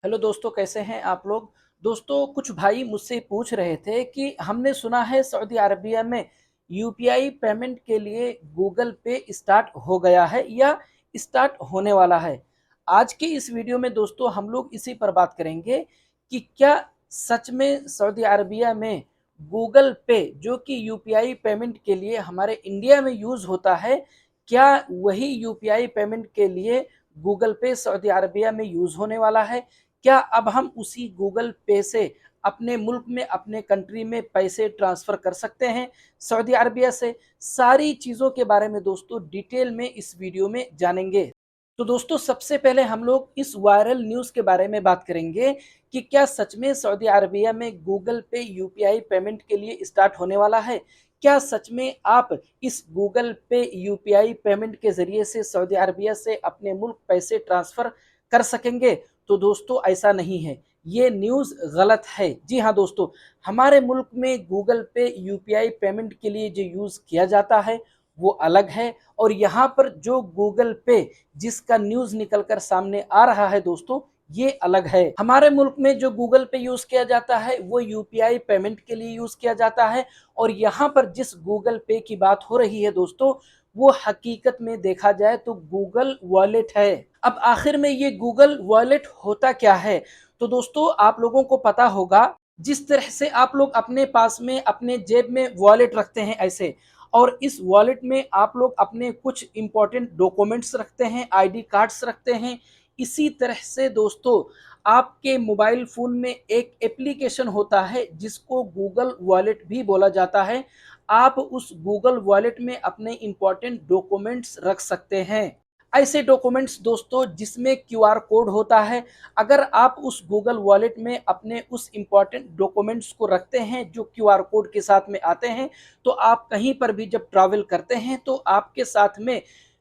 Hello दोस्तों, कैसे हैं आप लोग। दोस्तों, कुछ भाई मुझसे पूछ रहे थे कि हमने सुना है सऊदी अरबिया में यूपीआई पेमेंट के लिए गूगल पे स्टार्ट हो गया है या स्टार्ट होने वाला है। आज के इस वीडियो में दोस्तों हम लोग इसी पर बात करेंगे कि क्या सच में सऊदी अरबिया में गूगल पे जो कि यूपीआई पेमेंट के लिए हमारे इंडिया में यूज़ होता है, क्या वही यूपीआई पेमेंट के लिए गूगल पे सऊदी अरबिया में यूज़ होने वाला है। क्या अब हम उसी गूगल पे से अपने मुल्क में, अपने कंट्री में पैसे ट्रांसफ़र कर सकते हैं सऊदी अरबिया से। सारी चीज़ों के बारे में दोस्तों डिटेल में इस वीडियो में जानेंगे। तो दोस्तों, सबसे पहले हम लोग इस वायरल न्यूज़ के बारे में बात करेंगे कि क्या सच में सऊदी अरबिया में गूगल पे यूपीआई पेमेंट के लिए स्टार्ट होने वाला है। क्या सच में आप इस गूगल पे यूपीआई पेमेंट के ज़रिए से सऊदी अरबिया से अपने मुल्क पैसे ट्रांसफ़र कर सकेंगे। तो दोस्तों, ऐसा नहीं है, ये न्यूज़ गलत है। जी हाँ दोस्तों, हमारे मुल्क में गूगल पे यूपीआई पेमेंट के लिए जो यूज़ किया जाता है वो अलग है, और यहाँ पर जो गूगल पे जिसका न्यूज़ निकल कर सामने आ रहा है दोस्तों, ये अलग है। हमारे मुल्क में जो गूगल पे यूज़ किया जाता है वो यूपीआई पेमेंट के लिए यूज़ किया जाता है, और यहाँ पर जिस गूगल पे की बात हो रही है दोस्तों, वो हकीकत में देखा जाए तो गूगल वॉलेट है। अब आखिर में ये गूगल वॉलेट होता क्या है। तो दोस्तों, आप लोगों को पता होगा, जिस तरह से आप लोग अपने पास में, अपने जेब में वॉलेट रखते हैं ऐसे, और इस वॉलेट में आप लोग अपने कुछ इंपॉर्टेंट डॉक्यूमेंट्स रखते हैं, आईडी कार्ड्स रखते हैं। इसी तरह से दोस्तों, आपके मोबाइल फ़ोन में एक एप्लीकेशन होता है जिसको गूगल वॉलेट भी बोला जाता है। आप उस गूगल वॉलेट में अपने इंपॉर्टेंट डॉक्यूमेंट्स रख सकते हैं। ऐसे डॉक्यूमेंट्स दोस्तों जिसमें क्यूआर कोड होता है। अगर आप उस गूगल वॉलेट में अपने उस इंपॉर्टेंट डॉक्यूमेंट्स को रखते हैं जो क्यूआर कोड के साथ में आते हैं, तो आप कहीं पर भी जब ट्रैवल करते हैं तो आपके साथ में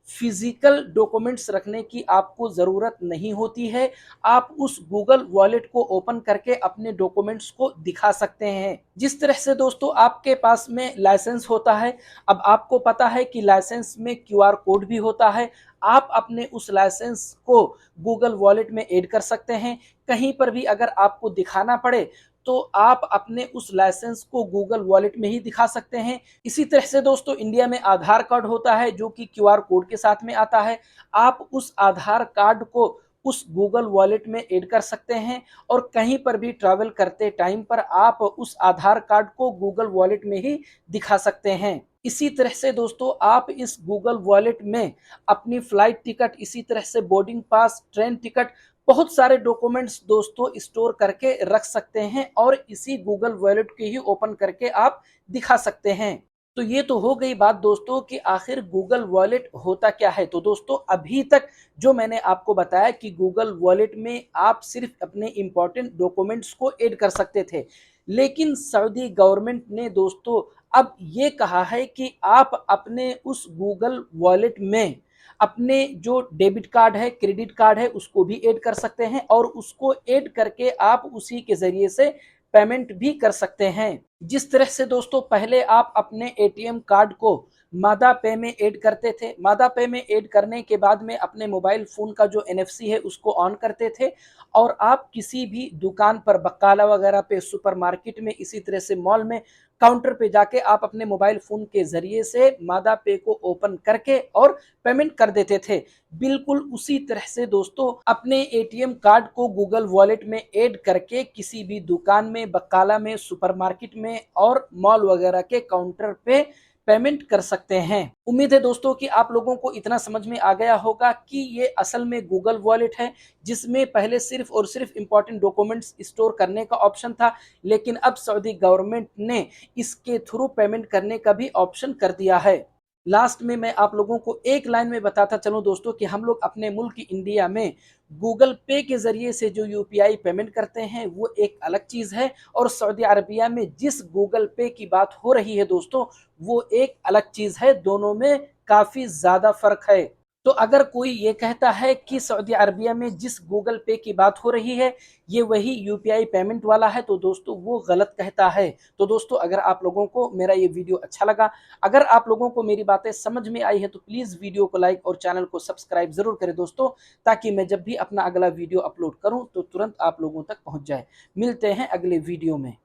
फिजिकल डॉक्यूमेंट्स रखने की आपको ज़रूरत नहीं होती है। आप उस गूगल वॉलेट को ओपन करके अपने डॉक्यूमेंट्स को दिखा सकते हैं। जिस तरह से दोस्तों आपके पास में लाइसेंस होता है, अब आपको पता है कि लाइसेंस में क्यूआर कोड भी होता है। आप अपने उस लाइसेंस को गूगल वॉलेट में ऐड कर सकते हैं। कहीं पर भी अगर आपको दिखाना पड़े तो आप अपने उस लाइसेंस को गूगल वॉलेट में ही दिखा सकते हैं। इसी तरह से दोस्तों, इंडिया में आधार कार्ड होता है जो कि क्यूआर कोड के साथ में आता है। आप उस आधार कार्ड को उस गूगल वॉलेट में ऐड कर सकते हैं, और कहीं पर भी ट्रैवल करते टाइम पर आप उस आधार कार्ड को गूगल वॉलेट में ही दिखा सकते हैं। इसी तरह से दोस्तों, आप इस गूगल वॉलेट में अपनी फ्लाइट टिकट, इसी तरह से बोर्डिंग पास, ट्रेन टिकट, बहुत सारे डॉक्यूमेंट्स दोस्तों स्टोर करके रख सकते हैं, और इसी गूगल वॉलेट के ही ओपन करके आप दिखा सकते हैं। तो ये तो हो गई बात दोस्तों कि आखिर गूगल वॉलेट होता क्या है। तो दोस्तों, अभी तक जो मैंने आपको बताया कि गूगल वॉलेट में आप सिर्फ अपने इंपॉर्टेंट डॉक्यूमेंट्स को ऐड कर सकते थे, लेकिन सऊदी गवर्नमेंट ने दोस्तों अब ये कहा है कि आप अपने उस गूगल वॉलेट में अपने जो डेबिट कार्ड है, क्रेडिट कार्ड है, उसको भी ऐड कर सकते हैं, और उसको ऐड करके आप उसी के ज़रिए से पेमेंट भी कर सकते हैं। जिस तरह से दोस्तों पहले आप अपने एटीएम कार्ड को मादा पे में ऐड करते थे, मादा पे में ऐड करने के बाद में अपने मोबाइल फ़ोन का जो एनएफसी है उसको ऑन करते थे, और आप किसी भी दुकान पर, बकाला वगैरह पे, सुपरमार्केट में, इसी तरह से मॉल में काउंटर पे जाके आप अपने मोबाइल फ़ोन के ज़रिए से मादा पे को ओपन करके और पेमेंट कर देते थे। बिल्कुल उसी तरह से दोस्तों अपने एटीएम कार्ड को गूगल वॉलेट में ऐड करके किसी भी दुकान में, बकाला में, सुपरमार्केट में और मॉल वगैरह के काउंटर पे पेमेंट कर सकते हैं। उम्मीद है दोस्तों कि आप लोगों को इतना समझ में आ गया होगा कि ये असल में गूगल वॉलेट है, जिसमें पहले सिर्फ और सिर्फ इंपॉर्टेंट डॉक्यूमेंट्स स्टोर करने का ऑप्शन था, लेकिन अब सऊदी गवर्नमेंट ने इसके थ्रू पेमेंट करने का भी ऑप्शन कर दिया है। लास्ट में मैं आप लोगों को एक लाइन में बताता चलूं दोस्तों कि हम लोग अपने मुल्क इंडिया में गूगल पे के ज़रिए से जो यूपीआई पेमेंट करते हैं वो एक अलग चीज़ है, और सऊदी अरबिया में जिस गूगल पे की बात हो रही है दोस्तों, वो एक अलग चीज़ है। दोनों में काफ़ी ज़्यादा फ़र्क है। तो अगर कोई ये कहता है कि सऊदी अरबिया में जिस गूगल पे की बात हो रही है ये वही यूपीआई पेमेंट वाला है, तो दोस्तों वो गलत कहता है। तो दोस्तों अगर आप लोगों को मेरा ये वीडियो अच्छा लगा, अगर आप लोगों को मेरी बातें समझ में आई है, तो प्लीज़ वीडियो को लाइक और चैनल को सब्सक्राइब ज़रूर करें दोस्तों, ताकि मैं जब भी अपना अगला वीडियो अपलोड करूँ तो तुरंत आप लोगों तक पहुँच जाए। मिलते हैं अगले वीडियो में।